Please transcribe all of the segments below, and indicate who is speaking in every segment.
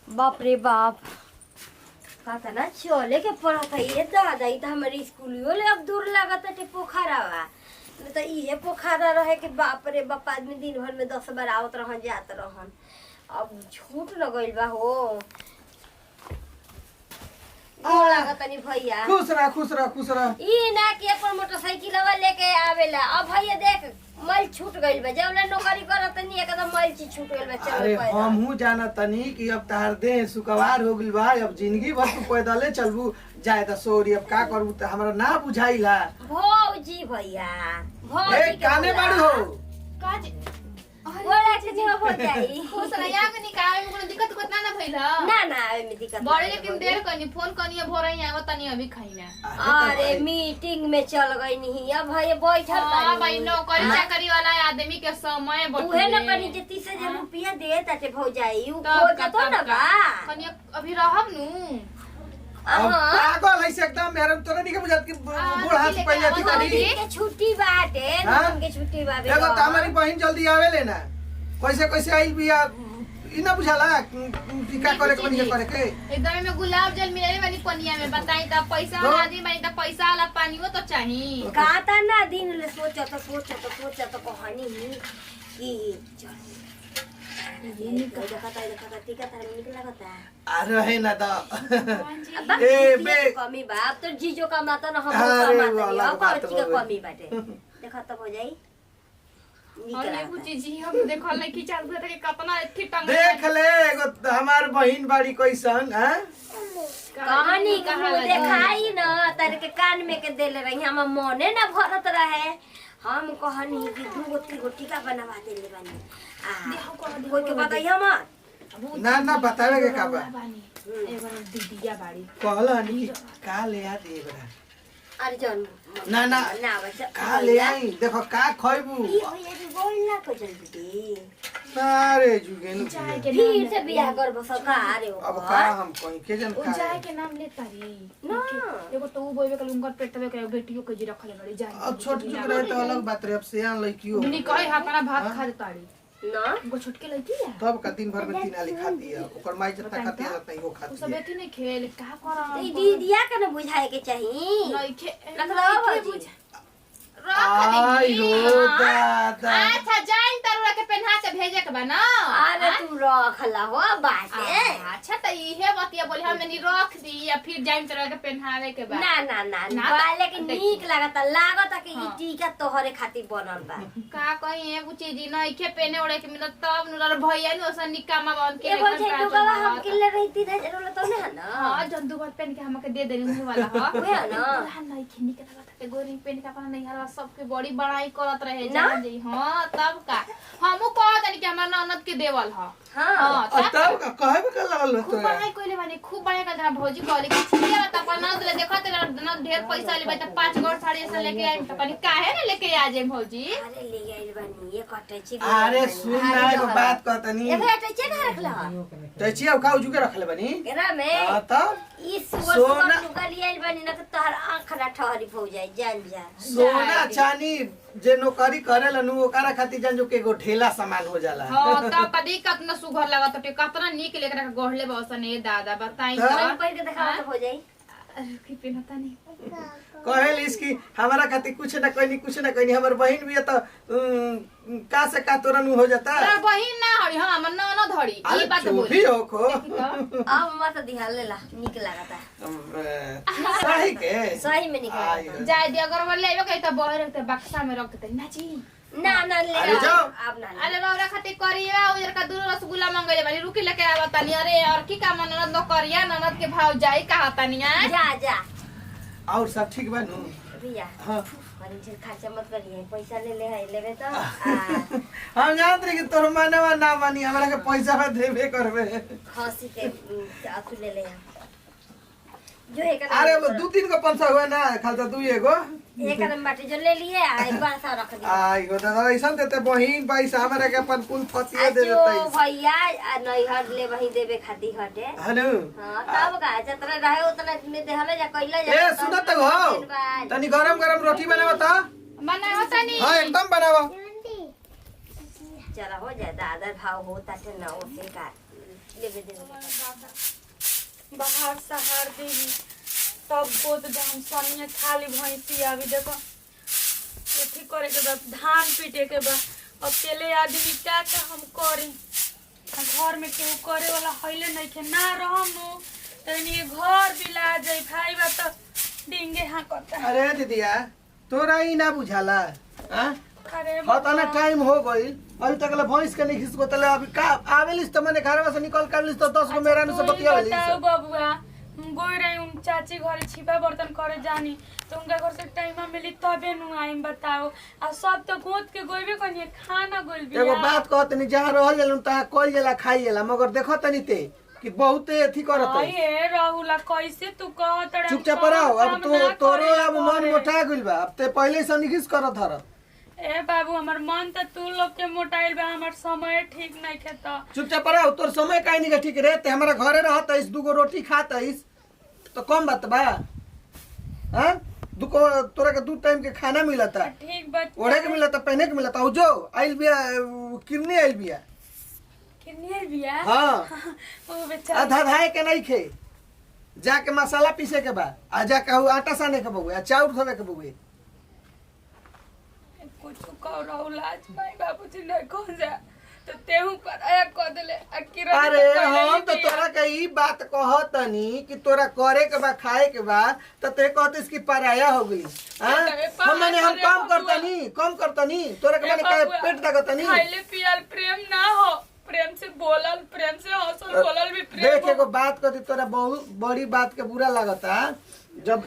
Speaker 1: बाप रे बाप कहता ना चले के पड़त है ये दादा ई तो हमारे स्कूलियो ले अब दूर लागत है पोखरावा नहीं तो इहे पोखरा रहे कि बाप रे बाप आदमी दिन भर में 10 बार आवत रहन जात रहन अब झूठ न गइल बा हो लागत नहीं भैया
Speaker 2: खुश रह
Speaker 1: ई ना कि अपन मोटरसाइकिलवा लेके आवेला अब भैया देख मैल छूट गइल बा जौला नौकरी करत नहीं एकदम मैल चीज छूट गइल बा चलो
Speaker 2: अरे हमहू जाना तनी कि अब तार देह सुकवार हो गइल बा अब जिंदगी भर तू पैदले चलबू जाए त सोरी अब का करबू त हमरा ना बुझाइला
Speaker 1: भौजी भैया भौजी
Speaker 2: ए काने बाड़ू हो
Speaker 3: काज
Speaker 1: बोला के जीवा हो जाई
Speaker 3: खुश रहिया के निकाल में कोनो दिक्कत उतना ना भइल
Speaker 1: ना एमे दिक्कत
Speaker 3: बड़े लेकिन देर कनी फोन कनी भोरई आवत तनी अभी खाइना
Speaker 1: अरे मीटिंग में चल गई नहीं अब भैया बैठल
Speaker 3: हां भाई नौकरी चाकरी वाला आदमी के समय बटू
Speaker 1: उहे न कनी जे 30,000 रुपया दे ताते भौजाई उ खोजतो न बा
Speaker 3: कनी अभी रहब नु
Speaker 2: पागल है से एकदम मेरे तोरा नहीं के बुझात कि बूढ़ा हाथ पहले थी तनी
Speaker 1: के छुट्टी बाटे नन के छुट्टी बाटे
Speaker 2: एगो त हमारी बहन जल्दी आवे ले ना कैसे आई बिया ई ना बुझाला कि का करे के नहीं करे के
Speaker 3: एकदम में गुलाब जल मिले वाली पनिया में बताई त पैसा वाला आदमी बानी त पैसा वाला पानीओ तो चाहिए
Speaker 1: काता ना दिन ले सोचत कहानी ही कि चल देखता टिका तारे में निकला लगता
Speaker 2: अरे है ना दा
Speaker 1: ए बे कमी बाप तो जीजो का माता न हम कमाते अब और की कमी बाटे देखा तब हो जाई
Speaker 3: और ये कुछ जी हम देखल नहीं कि चाल भर के कितना एथी टंग
Speaker 2: देख ले एगो हमार बहिन बाड़ी कैसन हैं
Speaker 1: कहानी देखाई न तारे के कान में के देले रही हम मने न भरत रहे हम कहानी कि दूगो तीगो टीका बनवा देले बानी कोई के बताई हम
Speaker 2: ना बतावे के का बा
Speaker 3: एगो दीदिया बाड़ी
Speaker 2: कहला नहीं का ले आ दे बड़ा
Speaker 1: अरे जन
Speaker 2: ना
Speaker 1: बच्चा
Speaker 2: का ले आई देखो का खइबू
Speaker 1: ई भैया जी बोल ना को जल्दी
Speaker 2: अरे जुगेनु
Speaker 1: फिर से बियाह करबो सरकार रे
Speaker 2: अब का हम कहीं के जन का
Speaker 3: जाए के नाम लेता रे
Speaker 1: ना
Speaker 3: एगो तो बोइबे के उनकर पेटवे के बेटियों के जी रखले बड़ी जाए
Speaker 2: अब छोट चुक रहे तो अलग बात रे अब सियान लइकियो
Speaker 3: दुनी कहे अपना भात खा देताड़ी
Speaker 1: ना
Speaker 3: एगो छोटके लइकी है
Speaker 2: तब का दिन भर में 3 आली खाती है ओकर माई जत्ता खाती है उतना ही वो
Speaker 3: उ
Speaker 2: खाती
Speaker 3: सब
Speaker 2: है
Speaker 3: बेटी नहीं खेल का कर
Speaker 1: ई दीदिया के न बुझाए के चाहिए
Speaker 3: नहीं खे
Speaker 1: रखला भौजी
Speaker 2: आई हो दादा
Speaker 3: अच्छा जाइन तरुआ के पहना के भेजे के बा ना
Speaker 1: अरे तू रखला हो बाटे
Speaker 3: अच्छा त इहे बतिया बोले हम नहीं रख दी या फिर जाइन तरुआ के पहनावे के बा
Speaker 1: ना बाले के नीक लागता कि ई टीका तोहरे खातिर बनल बा
Speaker 3: का कहीं एगो चीज नहीं खे पहने ओड़े के मिलत तब नुर भैया ने ओसन निकामा बन के
Speaker 1: एगो छै दुगवा हम किले रही 3000 वाला तो ना ना
Speaker 3: हां जंदू बात पहन के हमके दे देनी मुंह वाला हां
Speaker 1: ओए ना
Speaker 3: नहीं खिनी के तब गोरी पहन के अपन नहीं हरवा सबके बड़ी बड़ाई करत रहे
Speaker 1: ना?
Speaker 3: जान जी हां तब का हमहु कहत नहीं कि हमर ननद के देवल ह
Speaker 1: हां
Speaker 2: तब का कहे के लगल
Speaker 3: खूब बड़ाई कोइले माने खूब बड़ाई का जना भौजी कहले कि छिया त अपन ननद ले देखत न ढेर पैसा लेबै त 5 गो साड़ी से लेके आई त कनी काहे न लेके आ जाए भौजी
Speaker 1: अरे ले गइल बानी ये कटै छी
Speaker 2: अरे सुन ना एगो बात कहतनी
Speaker 1: ए भैया टचे ना रखला
Speaker 2: तैची अब खाऊ जुके रखले बनी
Speaker 1: एकरा में
Speaker 2: हां तब
Speaker 1: ई सोना लुगाली आइल बानी ना त तोहर आंख ना ठहरी हो जाए जान जा
Speaker 2: सोना चानी जे नौकरी करेला नु ओकरा खातिर जन जो के एगो ढेला सामान हो जाला
Speaker 3: हां त कदी कतना सुघर लागत टे कतना नीक लेकर के गढ़ले बसन ए दादा बताई
Speaker 1: मन पहन के देखा तो हो जाई
Speaker 3: की पेनता नहीं
Speaker 2: कहल इसकी हमारा खातिर कुछ ना कहनी हमर बहन भी त का से का तोरन हो जाता
Speaker 3: तोर बहिन ना हड़ी हां हमर ननद हड़ी ई बात बोल
Speaker 2: भी हो को
Speaker 1: अब मत दिहा लेला नीक लागता सही में निकल
Speaker 3: जाय दे अगर वो लेबे कहि त बहर रखते बक्सा में रख देते ना जी
Speaker 1: ना ले
Speaker 2: अरे जाओ
Speaker 1: अब ना
Speaker 3: अरे रौरा खातिर करिया उधर का दूर रसगुल्ला मंगले बानी रुकी लेके आवा तनी अरे और की का ननद न करिया ननद के भाव जाई कहा तनी
Speaker 1: जा
Speaker 2: और सब ठीक बा नु
Speaker 1: भैया
Speaker 2: हां
Speaker 1: कहीं खर्चा मत करिए पैसा ले है लेबे तो
Speaker 2: हम जानत रही कि तोर मानवा ना मानी हमरा के पैसा में देबे करबे
Speaker 1: खसी के आतु ले जो एक
Speaker 2: अरे वो 2-3 को 500 हुआ ना खालता 2 एगो
Speaker 1: एक कदम बाटे जो ले लिए आ एक बार सा रख दिया
Speaker 2: आई गो दादा ऐसा देते बहिन पैसा हमरा के अपन कुल फतिया दे देते
Speaker 1: भैया नहीं हट ले वही देबे खाती हटे
Speaker 2: हनु
Speaker 1: हां तब का जतरा रहे उतना में देहले जा कइला जा
Speaker 2: ए सुन त हो तनी गरम रोटी बनावा त
Speaker 3: बनाओ तनी
Speaker 2: हां एकदम बनावा
Speaker 1: चला हो जाए दादा भाव हो ताटे ना ओसे का लेवे दे
Speaker 4: बाहर सहार देवी तब गोद दे हम सनिया खाली भैंसी अभी देखो एथी करे के बाद धान पीटे के बाद अकेले आदमी क्या हम करी घर में केहू करे वाला हइले नहीं के ना रहम तनी घर बिला जाई भाई बा तो डिंगे हाँ करता है।
Speaker 2: अरे दीदिया तोरा ही ना बुझाला हां
Speaker 4: अरे
Speaker 2: पता ना टाइम हो गई अभी तक भैंस के नहीं खिसको तले अभी का आवेलिस तो मैंने घर से निकल कर लिस तो 10 गो मेरा से बतियावेलिस
Speaker 4: बताओ बबुआ गोई रही उन चाची घर छिपा बर्तन करे जानी तो उनका घर से टाइम मिली तबे नु आइम बताओ आ सब तो गोद के गोइबे कनिए खाना गोइल बिया
Speaker 2: एगो बात कहत नहीं जहां रहल जलन ता कोई जला खाई जला मगर देखो तनी ते कि बहुत एथी करत है
Speaker 4: ए राहुला कैसे तू कहत रे
Speaker 2: चुपचाप रहो अब तो तोरो अब मन मोटा गइल बा अब ते पहले से निखिस करत हर
Speaker 4: ए बाबू हमर मन त तू लोग के मोटाइल बा हमर समय ठीक नहीं खेता
Speaker 2: चुपचाप रहो तोर समय काहे नहीं ठीक रे ते हमरा घरे रहत इस दुगो रोटी खात इस तो कम बात बा हां दुको तोरा के दू टाइम के खाना मिलता
Speaker 4: ठीक बा
Speaker 2: ओढ़े के मिलता पहने के मिलता हो जो आइल बिया किरनी आइल बिया
Speaker 4: किन्ने बिया
Speaker 2: हां
Speaker 4: ओ बेचारा
Speaker 2: आधा धाए के नहीं खे जाके मसाला पीसे के बा आ जाके आटा साने के बउए चाउर धोवे के बउए
Speaker 4: कुछ कहो राहुल आज भाई बाबूजी नहीं कौन जा तो तेहू पर आया कह देले अकिरा
Speaker 2: अरे हम तो तोरा के ई बात कहतनी कि तोरा करे के बा खाए के बा तो ते कहतिस कि पराया हो गई हां हम माने हम कम करतनी तोरा के माने के पेट दगतनी
Speaker 4: खाइले पियल प्रेम ना हो प्रेम से बोलल प्रेम से हंसल बोलल भी प्रेम
Speaker 2: देख एगो बात कहती तोरा बहुत बड़ी बात के बुरा लगता जब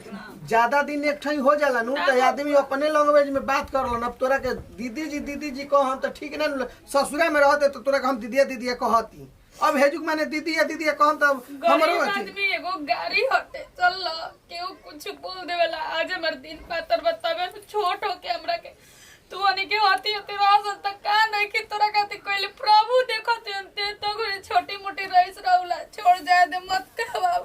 Speaker 2: ज्यादा दिन एक ठई हो जाला नु तो आदमी अपने लैंग्वेज में बात करलन अब तोरा के दीदी जी को हम तो ठीक ना ससुरा में रहते तो तोरा के हम दीदिया कहती अब हेजुक माने दीदिया कहम तो हमरो
Speaker 4: आदमी एगो गाड़ी हटे चल केहू कुछ बोल देवेला आज हमर दिन पातर बतावे छोट हो के हमरा के तू अनी के होती रास तक का नहीं कि तोरा कहते कोइले प्रभु देखते अंते तो छोटी मोटी रईस रहला छोड़ जाए दे मत कहवा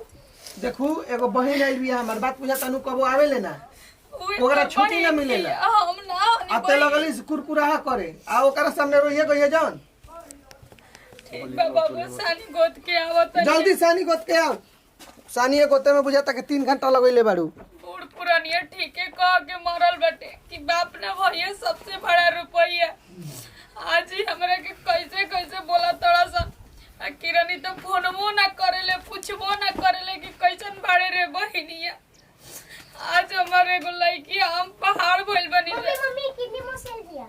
Speaker 2: देखू एगो बहन आइल बिया हमर बात पूछा तनु कबो आवेले ना ओकरा छुट्टी ना मिलेला
Speaker 4: हम ना
Speaker 2: अब ते लगली कुरकुराहा करे आ ओकरा सामने रोइए गइए जान
Speaker 4: ठीक बा बाबू सानी गोद के आवत
Speaker 2: जल्दी सानी गोद के आओ सानी गोते में बुझाता कि 3 घंटा लगइले बाड़ू
Speaker 4: बूढ़ पुरानिया ठीके कह के मरल बटे कि बाप ना भैया सबसे बड़ा रुपया आज ही हमरा के कैसे कैसे बोला तोड़ा सा किरानी तो फोनवो ना करेले पूछबो ना करेले कि कैसन बाड़े रे बहिनिया आज हमारे एगो लड़की हम पहाड़ भइल बनी रे
Speaker 5: मम्मी कितनी मुश्किल दिया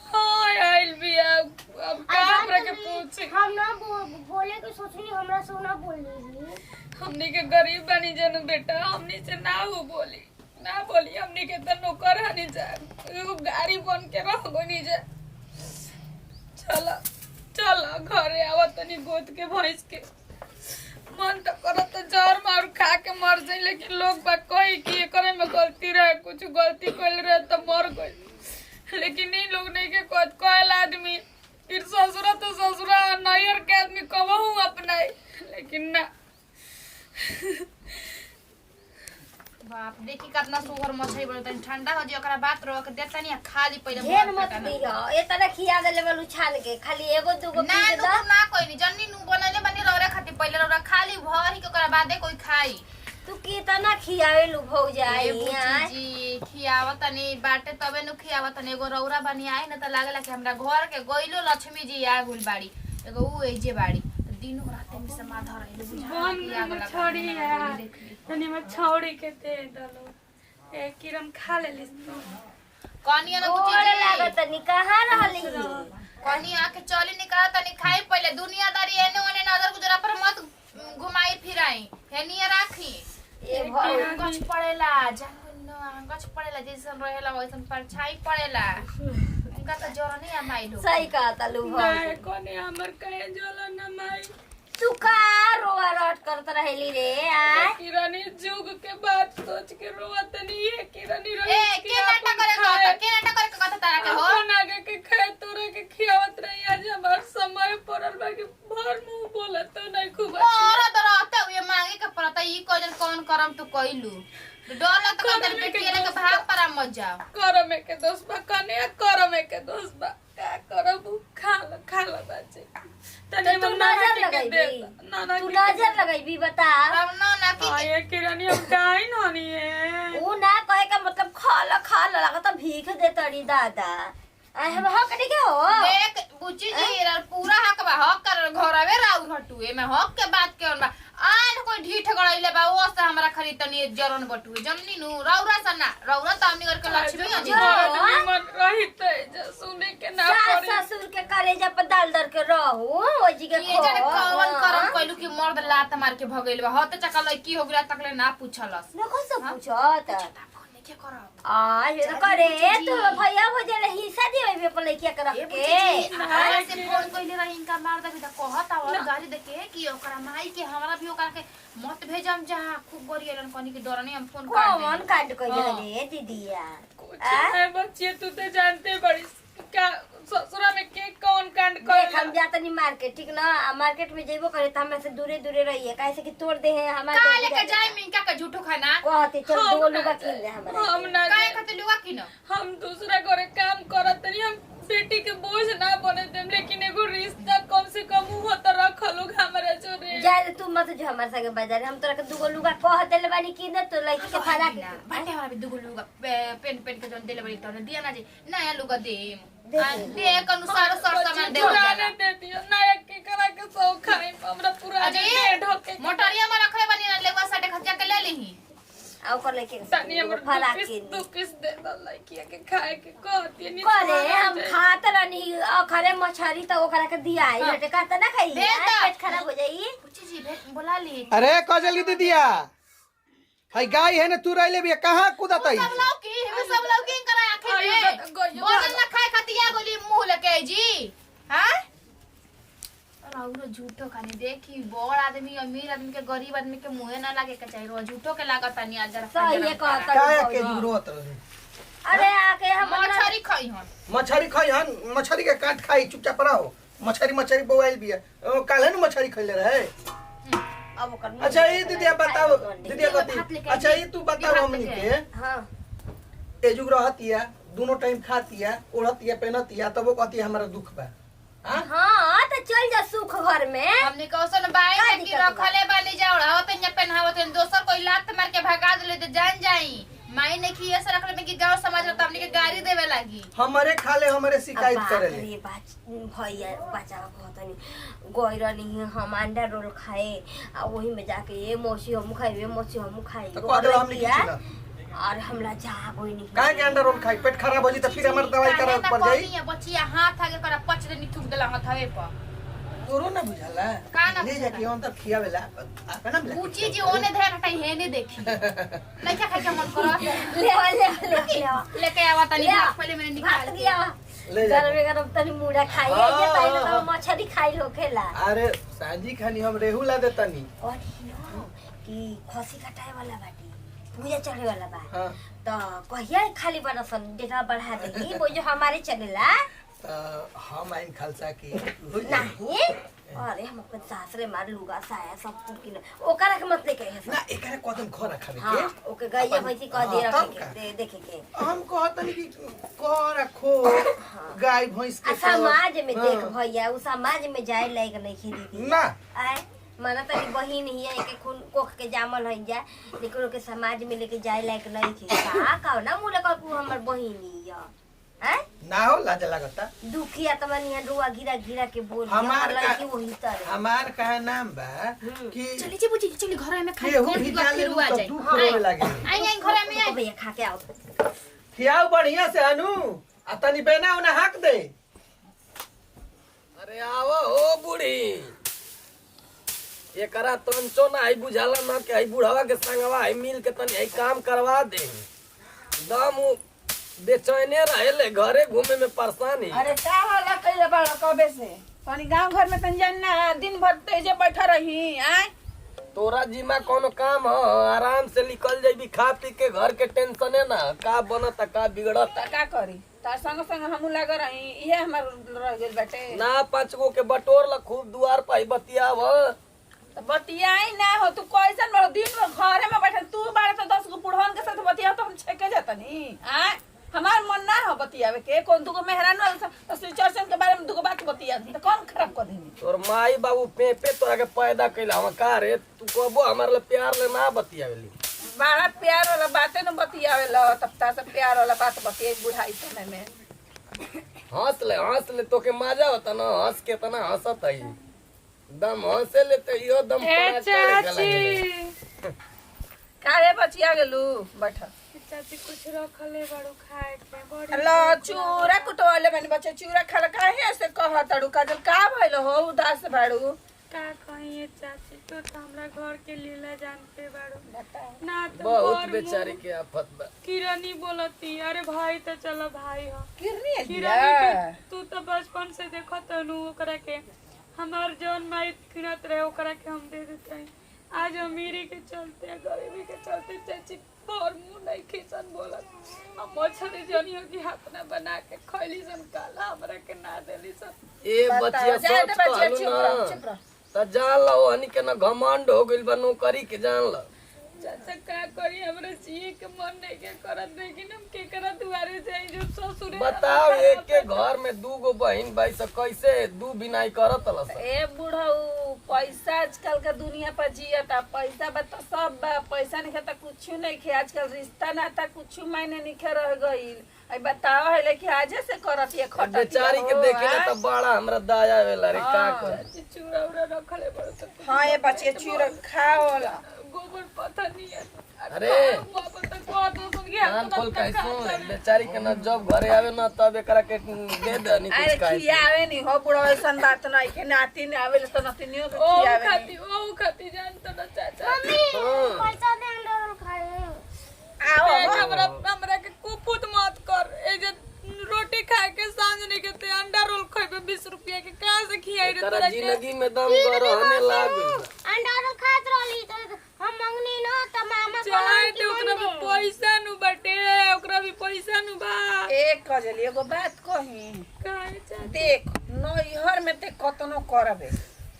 Speaker 4: हां आइल बिया अब का हमरा के पूछ
Speaker 5: हम ना बोले के सोचनी हमरा से ना बोल रही
Speaker 4: हमनी के गरीब बनी जन बेटा हमनी से ना हो बोली हमनी के तो नौकर हनी जा एगो गाड़ी बन के रह गनी जा चल घरे आवत तनी गोद के भैंस के मन तो करत तो जहर मार खा के मर जाई लेकिन लोग बा कही कि एकरे में गलती रहे कुछ गलती कइल रहे तो मर गई लेकिन इन लोग नहीं के कहल आदमी फिर ससुरा नैयर के आदमी कहूँ अपनाई लेकिन ना
Speaker 3: बाप देखी कितना सुगर मछली बन तनी ठंडा हो जी ओकरा बात रो के देता नहीं खाली पहले
Speaker 1: ढेर मत दियो ए तरह खिया देले वालू छान के खाली एगो दूगो
Speaker 3: ना
Speaker 1: पी
Speaker 3: तो
Speaker 1: दे
Speaker 3: ना कोई नहीं जन्नी नु बनले बनी रोरे खाती पहले रोरा खाली भर ही के ओकरा बादे कोई खाई
Speaker 1: तू कितना खियावे लू भौ जाई यार
Speaker 3: जी खियावत तनी बाटे तबे नु खियावत तनी एगो रौरा बनी आई न त लागला कि हमरा घर के गइलो लक्ष्मी जी आ गुल बाड़ी एगो ऊ एजे बाड़ी दिनो रात में समाधान रहिले बुझा
Speaker 4: छोड़ी यार तनी में छौड़ी के दे दलो ए किरण खा ले लिस तो
Speaker 3: कनिया न कुछ
Speaker 1: ओरे लागत तनी कहां रहली
Speaker 3: कनिया के चली निकल तनी खाई पहले दुनियादारी एने ओने नजर गुजरा पर मत घुमाई फिराई हेनिया राखी
Speaker 1: ए भौ
Speaker 3: गछ पड़ेला जान गछ पड़ेला जैसन रहेला वैसन परछाई पड़ेला उनका तो जोर नहीं आमाई लो
Speaker 1: सही कहता लू भौ
Speaker 4: ना कोने हमर कहे जला न माई
Speaker 1: तू का रोआ रट करत रहली रे आ
Speaker 4: किरानी जुग के बात सोच के रोवत नहीं है किरानी रो
Speaker 3: ए के नाटक करे कहता तारा के हो
Speaker 4: अपन आगे के खाए तोरे के खियावत रही आज हमार समय पड़ल बा के भर मुंह बोलत तो नहीं खूब
Speaker 3: और रहते हुए मांगे के पड़ता ई कोजन कौन करम तू कइलू डर लगता कंदर पे केले के भाग पर मत जाओ
Speaker 4: करमे के दोस्त बा कने करमे के दोस्त बा का करब खा लो बच्चे
Speaker 1: तो तू नजर लगाई
Speaker 4: नाना
Speaker 1: तू नजर लगाई बता
Speaker 3: अब ना की
Speaker 4: आये किरानी हम काई ननी है
Speaker 1: ऊ ना कहे का मतलब खा लो लगता भीख दे तड़ी दादा आई हम हक नहीं के हो
Speaker 3: देख बुच्ची जी पूरा हक बा हक कर घरवे राउर हटुए में हक के बात के बा आन कोई ढीठ गड़ाइले बा ओ से हमरा खरीद तनी जरन बटुए जमनी नु रौरा सना रौरा तामनी करके लक्ष्मी अजी
Speaker 4: मन रहित जे सुने के ना पड़ी
Speaker 1: ससुर के कलेजा पर डाल दर के रहू ओ जी के
Speaker 3: ये जने कवन करम कइलू कि मर्द लात मार के भगइल बा हत चका लई हो गया तकले ना पूछलस
Speaker 1: देखो सब पूछत
Speaker 3: के करब
Speaker 1: आ ये तो करे तो भैया हो जाले हिस्सा दिए बे पर लइकिया के रख के
Speaker 3: हमरा से फोन कइले रही इनका मार दे त कहत और गाड़ी देखे कि ओकरा माई के हमरा भी ओकरा के मत भेजम जहां खूब गरियलन कनी के डरने हम फोन कर दे
Speaker 1: कौन कांड कइले रे दीदिया
Speaker 4: कुछ है बच्चे तू तो जानते बड़ी क्या ससुरा में के कौन कांड
Speaker 1: देख
Speaker 4: कर
Speaker 1: हम जातनी मार्केट ठीक ना मार्केट में जेबो करे त हमें से दूरे दूरे रहिए कैसे कि तोड़ दे है हमारे
Speaker 3: का लेके जाई मिनका का झूठो खाना
Speaker 1: कहते चल दो लोग किन ले हमरा
Speaker 4: हम ना
Speaker 3: काहे खातिर लुआ की न
Speaker 4: हम दूसरा करे काम करत तनी हम बेटी के बोझ ना बने देम लेकिन एगो रिश्ता कम से कम हुआ त रखलो हमरा जोरे
Speaker 1: जाए तू मत जो हमारे संगे बाजार हम तोरा के दुगो लुगा कह देले बानी कि न तो लइकी के फरा के
Speaker 3: बाटे हमरा भी दुगो लुगा पेन पेन के जन देले बड़ी त दिया ना जी नया लुगा देख अनुसार सर सामान दे
Speaker 4: पुराने दे दियो नया के करा के सौ खाई हमरा पुराने दे ढोके
Speaker 3: मोटरिया में रखे बनी ना लेवा साडे खर्चा के ले लीही
Speaker 1: आ ओकर लइकी
Speaker 4: तनी
Speaker 1: के
Speaker 4: हमर
Speaker 1: फरा
Speaker 4: दू
Speaker 1: के
Speaker 4: पीस दे दो लइकिया के खाए के कहती नहीं
Speaker 1: करे हम खात रहनी अखरे मछरी त ओकरा के दिया है बेटे का त ना खाई
Speaker 3: दे दा।
Speaker 1: पेट खराब हो जाई
Speaker 3: पूछी जी भेट बोला ली
Speaker 2: अरे कजली दीदिया हई गाय है ना तू रहिले भी कहां कूदत है
Speaker 3: सब लोग की हम सब लोग की करा आखिर में बोल ना खाए खतिया गोली मुंह लके जी हां राउर झूठो खानी देखी बड़ आदमी अमीर आदमी के गरीब आदमी के मुंह ना लागे के चाहिए झूठो के लागत नहीं आज जरा
Speaker 1: सही कहत
Speaker 2: काय के जरूरत रहे
Speaker 1: अरे आके हम
Speaker 3: मछरी खाई हन
Speaker 2: मछरी खाई हन मछरी के काट खाई चुपचाप रहो मछरी बोआइल भी है काले न मछरी खइले रहे
Speaker 1: अब ओकर
Speaker 2: अच्छा ये दीदिया बताओ दीदिया कथी अच्छा ये तू बताओ हमनी के
Speaker 1: हां
Speaker 2: एजुग रहतिया दोनों टाइम खातिया ओढ़तिया पहनतिया तब वो कहती हमारा दुख बा हां
Speaker 1: हां त चल जा सुख घर में
Speaker 3: हमने कौसन बाई
Speaker 1: का
Speaker 3: के
Speaker 1: दिक्कत बा?
Speaker 3: रखले बानी जाओ पे न पहनावत दोसर कोई लात मार के भगा देले तो जान जाई माई ने की ऐसा रखले में कि गांव समाज में हमने के गाड़ी देवे लागी
Speaker 2: हमारे खाले हमारे शिकायत करेले
Speaker 1: ये बात भैया बच्चा कहतनी गइरनी हम अंडा रोल खाए आ वही में जाके ये मौसी हम खाई मौसी हम खाई
Speaker 2: तो कह दो हमनी की ना
Speaker 1: और हमरा जा कोई नहीं
Speaker 2: काहे के अंडा रोल खाई पेट खराब हो जी त फिर हमर दवाई करा पड़ जाई
Speaker 3: बचिया हाथ आगे कर पच दे नी थूक देला हाथवे पर
Speaker 2: तोरो ना बुझाला
Speaker 3: का ना
Speaker 2: ले जाके अंदर खियावेला अपना में
Speaker 3: पूछी जी ओने ध्यान हटाई है ने देखी लइका खाई के मन करत
Speaker 1: ले
Speaker 3: लेके आवा तनी पहले मैंने निकाल
Speaker 1: दिया
Speaker 2: ले जा
Speaker 1: गरम गरम तनी मुड़ा खाई जे पहले तो मछली खाई होखेला
Speaker 2: अरे सांझी खानी हम रेहू ला देतनी
Speaker 1: और कि खसी कटाए वाला बाटी पूजा चढ़े वाला बा
Speaker 2: हां
Speaker 1: तो कहिया खाली बनसन डेटा बढ़ा देगी वो जो हमारे चलेला
Speaker 2: हम आइन खालसा की हो जाई
Speaker 1: नहीं अरे हम अपन सासरे मार लुगा साया सब कुछ किन ओकरा के मत लेके है
Speaker 2: ना एकरे कदम घर रखावे
Speaker 1: हां
Speaker 2: के
Speaker 1: ओके गैया भैंसी कह दे रखे के देखे के
Speaker 2: हम कहतनी कि कर रखो गाय भैंस
Speaker 1: आ
Speaker 2: के
Speaker 1: समाज में देख
Speaker 2: हाँ।
Speaker 1: भैया उ समाज में जाए लायक नहीं खीदी
Speaker 2: ना
Speaker 1: आए माना तनी बहिन ही है के खून कोख के जामल है जा लेकिन ओके समाज में लेके जाए लायक नहीं थी का कहू ना मुले कहू हमर बहिन ही है
Speaker 2: ना हो लाज लगता
Speaker 1: दुखिया तमन यहाँ रुआ गिरा गिरा के बोल
Speaker 2: हमार का
Speaker 1: लड़की वही तरह
Speaker 2: हमार का नाम बा कि
Speaker 3: चली जी बुची चली घर में खाई
Speaker 2: केहू
Speaker 3: कौन
Speaker 2: भी
Speaker 3: की बात
Speaker 2: जाले
Speaker 3: फिर हुआ
Speaker 2: तो
Speaker 3: जाए
Speaker 2: दुख रोवे लागे
Speaker 3: आई आई घर में आई
Speaker 1: भैया खा के आओ
Speaker 2: खियाओ बढ़िया से अनु आ तनी बेना उना हाक दे
Speaker 6: अरे आवा हो बूढ़ी एकरा तंचो ना आई बुझाला ना कि आई बुढ़ावा के संगवा आई मिल के तनी आई काम करवा दे दम बेचैने रहेले घरे घूमे में परेशानी
Speaker 7: अरे का होला कइले बड़ा कबे से तनी गांव घर में तनी जाना दिन भर तेजे बैठा रही आय
Speaker 6: तोरा जिम्मा कोनो काम ह आराम से निकल जाइबी खा पी के घर के टेंशन है ना का बनता का बिगड़ता
Speaker 7: त का करी तार संग संग हमू लाग रही इहे हमर रह गेल बाटे
Speaker 6: ना 5 गो के बटोर ला खूब दुआर पाई बतियाव
Speaker 7: त बतियाई ना हो तू कैसन बड़ दिन में घरे में बैठल तू बारे तो 10 गो पुढ़वन के साथ बतिया तो हम छेके जातनी आय हमार मन ना हो बतियावे के कौन दुगो मेहरान तो सिचुएशन के बारे में दुगो बात बतिया तो कौन खराब कर देनी
Speaker 6: तोर माई बाबू पे तोरा के पैदा कैला हम का रे तू कहबो हमारे ले प्यार ले ना बतियावेली
Speaker 7: बड़ा प्यार वाला बातें न बतियावे ला तब ता से प्यार वाला बात बतिया बुढ़ाई समय में
Speaker 6: हंस ले तो के मजा होता ना हंस के तना हंसत है दम हंसे ले तो यो दम पाँच
Speaker 4: चाची
Speaker 7: काहे बचिया गेलू बैठ
Speaker 4: चाची कुछ रखले बड़ो खाए के बड़ी
Speaker 7: लो चूरा कुटवाले मैंने बच्चे चूरा खाला काहे ऐसे कह तड़ू काजल का भइल हो उदास बाड़ू
Speaker 4: का कहिए चाची तो हमरा घर के लीला जानते बाड़ो ना तो
Speaker 6: बहुत
Speaker 4: घर
Speaker 6: बेचारी
Speaker 4: मुँह
Speaker 6: के आफत बा
Speaker 4: किरनी बोलती अरे भाई तो चलो भाई हो
Speaker 7: किरनी
Speaker 4: किरनी के तू तो बचपन से देखत नु ओकरा के हमार जौन माई किनत रहे ओकरा के हम दे देते हैं आज अमीरी के चलते गरीबी के चलते चाची और मुंह नहीं खींचन बोलत हम मछली जनियो की हाथ ना बना के खैली सन काला हमरा के ना देली सन
Speaker 6: ए बच्चिया सच कहलू ना त जान लो हनी के ना घमंड हो गइल बा नौकरी के जान लो
Speaker 4: चाचा का करी हमरा जिए के मन नहीं के करत लेकिन हम के करा दुआरे जाई जो ससुर
Speaker 6: बताओ एक के घर में दू गो बहन भाई सब कैसे दू बिनाई करत लस
Speaker 7: ए बुढ़ऊ पैसा आजकल का दुनिया पर जियता पैसा बता सब बा पैसा नहीं खाता कुछ नहीं खे आजकल रिश्ता नाता कुछ मायने नहीं खे रह गइल आई बताओ है लेकिन आजे से करत ये खटा
Speaker 6: बेचारी के देखे ना त बड़ा हमरा दया वेला रे का कर
Speaker 4: चूड़ा उड़ा रखले बड़ तो
Speaker 7: हां ये बच्चे चूरा खाओला
Speaker 4: गोबर पता नहीं है
Speaker 6: अरे
Speaker 4: बाबा तो को तो सुन गया
Speaker 6: कान खोल के सुन बेचारी के ना जब घरे आवे ना तब एकरा के दे दे नहीं
Speaker 7: अरे
Speaker 6: कुछ खाए
Speaker 7: खियावे नहीं हो बुढ़ा ऐसन बात नहीं के नाती ने आवे तो नातिनियों के
Speaker 4: ओ
Speaker 7: खियावे
Speaker 4: खाती जान तो ना चाचा
Speaker 5: पैसा दे अंडा रोल खाए
Speaker 7: आओ
Speaker 4: हमरा के कुपुत मत कर ए जे रोटी खाए के सांझ नहीं के ते अंडा रोल खइबे 20 रुपया के कहां से खियाई रे
Speaker 6: तेरा
Speaker 4: तोरा के
Speaker 6: जिंदगी में दम रहने लाग
Speaker 5: अंडा रोल खात रहली तो हम मंगनी न त मामा
Speaker 4: चाहे तो ओकरा में पैसा नु बटे ओकरा भी पैसा नु बा
Speaker 7: एक कजली एगो बात कही
Speaker 4: काहे चाचा
Speaker 7: देख नैहर में ते कतनो करबे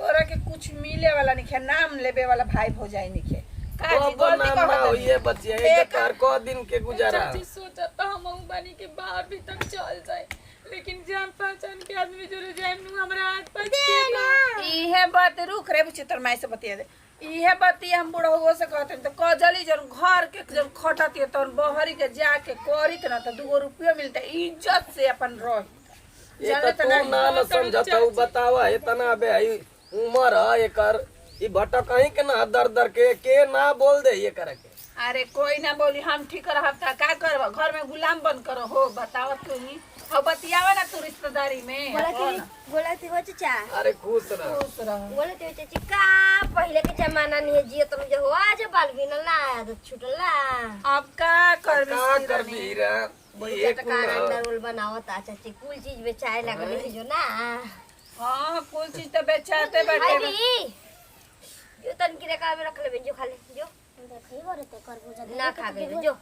Speaker 7: तोरा के कुछ मिले वाला नहीं नाम लेबे वाला भाई भौजाई नहीं काजी
Speaker 6: अब
Speaker 7: गलती
Speaker 6: नाम ना
Speaker 7: कहत
Speaker 6: होइए बच्चिया एक कर को दिन के गुजारा
Speaker 4: चाची सोचा तो हम बानी के बाहर भी तक चल जाए लेकिन जान पहचान के आदमी जुड़े जाए नु हमरा आज पास के बा
Speaker 7: इहे बात रुक रे चित्र माई से बतिया दे इहे बाती हम बुढ़ऊ से कहते तो कजली जन घर के जन खटती तो बहरी के जाके करी के ना तो 2 रुपया मिलता इज्जत से अपन रह
Speaker 6: ये तो तू ना न समझता हूँ बतावा इतना बे उम्र है एकर ई भटक कहीं के ना दर दर के ना बोल दे ये करे के
Speaker 7: अरे कोई ना बोली हम ठीक रहब का करब घर में गुलाम बन करो हो बताओ तू ही अब बतियावा ना तू रिश्तेदारी में
Speaker 1: बोलती हो चाचा
Speaker 6: अरे खुश रह
Speaker 7: खुश रह
Speaker 1: बोलते हो चाची का पहले के जमाना नहीं है जियो तुम जो हो आज बाल भी न ला तो छुटला
Speaker 7: अब का करबी
Speaker 6: का कर भी रे ये
Speaker 1: टका अंडा रोल बनावता चाची कुल चीज बेचाए लगले है जो ना
Speaker 7: हां कुल चीज तो बेचाते
Speaker 1: भाई
Speaker 7: बैठे
Speaker 1: भी जो तन की रेखा में रख ले जो खा ले जो
Speaker 5: देखई बरते करबूजा
Speaker 1: ना खा गए जो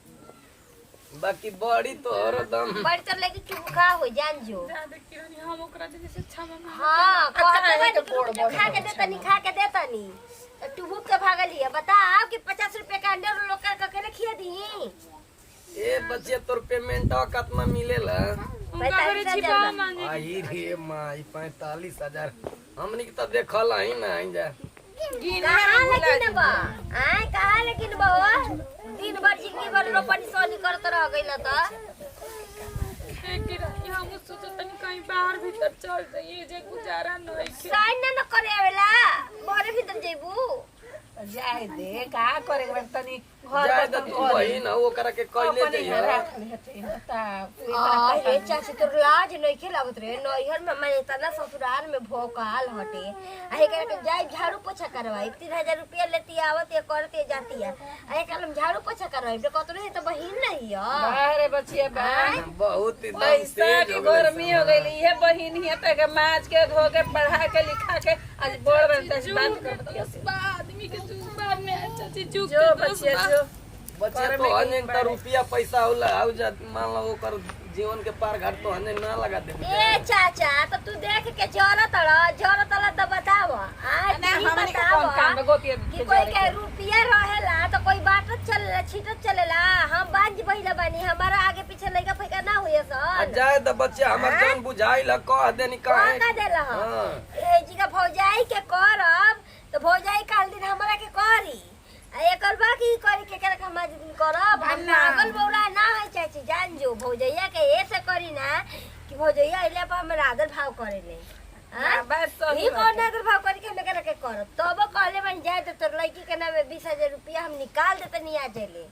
Speaker 6: बाकी बड़ी तो दम
Speaker 1: बड़ी तर लेके चुखा हो जान जो
Speaker 4: ज्यादा किरानी हम ओकरा जैसे छावा में
Speaker 1: हां
Speaker 7: काहे के
Speaker 1: कहते
Speaker 7: बोड़ बोड़
Speaker 1: खा के देता नहीं खा के देता नहीं टुबुक के भागली है बताओ कि 50 रुपए का अंडा रोल लोग का के खिया दी
Speaker 6: ए बच्चे तोर पेमेंट कितना मिलेला
Speaker 4: उनका घरे छिपा मांगे
Speaker 6: आई रे माई 45,000 हमनी के तो देखल ही ना आई जा
Speaker 1: कहाँ लेकिन बा आय कहाँ लेकिन बा दिन भर जिंदगी भर रोपनी सोनी करत रह गइल त
Speaker 4: किरानी हम सोचत नहीं कहीं बाहर भीतर चल जाइए जे गुजारा नहीं के
Speaker 1: साइन न करे आवेला बहरे भीतर जेबू
Speaker 7: जाए दे का करे बन तनी घर
Speaker 6: जाए
Speaker 7: पर
Speaker 6: तू वही ना वो करे के कहले जइया
Speaker 7: रख लेते बता
Speaker 1: हे चाची तोर लाज नहीं खेलावत रे नैहर में मैं तना ससुराल में भोकाल हटे आहे के जाए झाड़ू पोछा करवाई 3000 रुपया लेती आवत ये करते जाती है आहे कलम झाड़ू पोछा करवाई तो कतरे है तो बहिन नहीं है
Speaker 7: बाहर बचिए बा
Speaker 6: बहुत एकदम
Speaker 7: पैसा
Speaker 6: तेज
Speaker 7: की
Speaker 6: हो गइल
Speaker 7: गर्मी हो गई ये बहिन ही तक माज के धो के पढ़ा के लिखा के आज बड़ बनता है बात कर दिया से
Speaker 4: आदमी के जुबान में चाची जुग
Speaker 7: जो बचिए जो
Speaker 6: बच्चे तो अनेक रुपया पैसा होला आउ जा मान लो ओकर जीवन के पार घाट तो हने ना लगा दे
Speaker 1: ए चाचा तो तू देख के जरत तो बताव आज
Speaker 7: ना
Speaker 1: नहीं
Speaker 7: हमनी के कौन काम में गोतिया
Speaker 1: कि कोई के रुपया रहेला तो कोई बाटत चलेला छीटत चलेला हम बांझ बहिला बानी हमारा आगे पीछे लइका फइका ना भैया सन
Speaker 6: जाए तो बच्चे हमर जान बुझाइल कह देनी काहे
Speaker 1: का देला
Speaker 6: हां
Speaker 1: ए जी का भौजाई के करब तो भौजाई काल दिन हमरा के करी आ एकर बाकी करी के करे हम आज दिन करब हम पागल बौरा ना है चाची जान जो भौजैया के ऐसे करी ना कि भौजैया अइले पर हम आदर भाव करे ले हां
Speaker 7: बस सही
Speaker 1: ही कौन आदर भाव करी के हम करे के करब तब कहले बन जाए तो तोर लड़की के नाम 20,000 रुपया हम निकाल देते नहीं आ जाले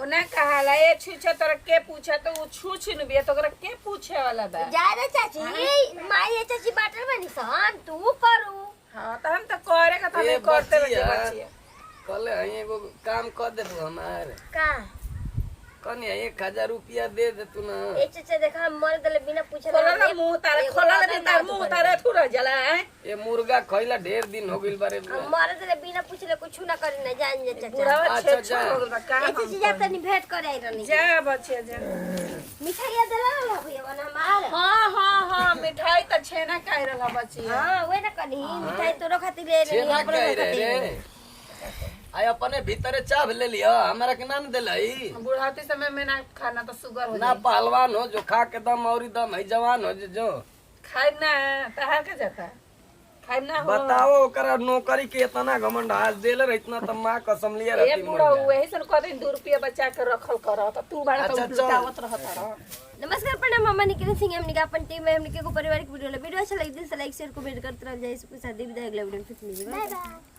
Speaker 7: ओना कहाला ए छुछे तोरा के पूछे तो उ छुछ न बिया तोरा के पूछे वाला बा
Speaker 1: जा रे चाची माई ये चाची बाटर बनी सन तू करू
Speaker 7: हां त हम त करे का त हम करते बच्चे बच्चे
Speaker 6: कल एगो काम कर दे तू हमार
Speaker 1: का
Speaker 6: कनी 1,000 रुपया दे दे तू ना
Speaker 1: ए चाचा देखा मर दले बिना पूछे
Speaker 7: खोला ना मुंह तारे खोला ना तार मुंह तारे थू रह जाला है
Speaker 6: ये मुर्गा खइला ढेर दिन हो गइल बारे
Speaker 1: मर दले बिना पूछले कुछ ना करे ना जान जे चाचा
Speaker 7: बुढ़ावा
Speaker 6: अच्छा,
Speaker 7: छे छे हो गल बा का
Speaker 1: ए चाची जा तनी भेंट करे आई रहनी
Speaker 7: जा बच्चे जा
Speaker 1: मिठाई दला ला भैया बना मार
Speaker 7: हां मिठाई त छेना काहे रहला बच्ची
Speaker 1: हां वे ना कनी मिठाई तोरो खातिर ले लेनी
Speaker 6: छेना
Speaker 1: अपने
Speaker 6: कह रे
Speaker 1: खातिर
Speaker 6: आय अपने भीतरे चाभ ले लिया हमरा के नाम देलई
Speaker 7: बुढ़ाती समय में ना खाना तो शुगर हो
Speaker 6: ना
Speaker 7: जाए
Speaker 6: पहलवान हो जो खा के दम और दम है जवान हो जो
Speaker 7: खाई ना तहार के जाता खाई ना हो
Speaker 6: बताओ ओकरा नौकरी के इतना घमंड आज देले रह इतना त मां कसम लिया
Speaker 7: ए
Speaker 6: रहती
Speaker 7: बुढ़ा वही सन कह 2 रुपया बचा के रखल कर त तू बड़ा तो
Speaker 6: अच्छा, चल।
Speaker 7: लुटावत रहत रह
Speaker 1: नमस्कार प्रणाम मम्मा निकिन सिंह हमनी का अपन टीम में हमनी के को पारिवारिक वीडियो अच्छा लगे दिल से लाइक शेयर कमेंट करते रह जाए इसके साथ ही विदाई अगला वीडियो में फिर मिलेंगे बाय बाय।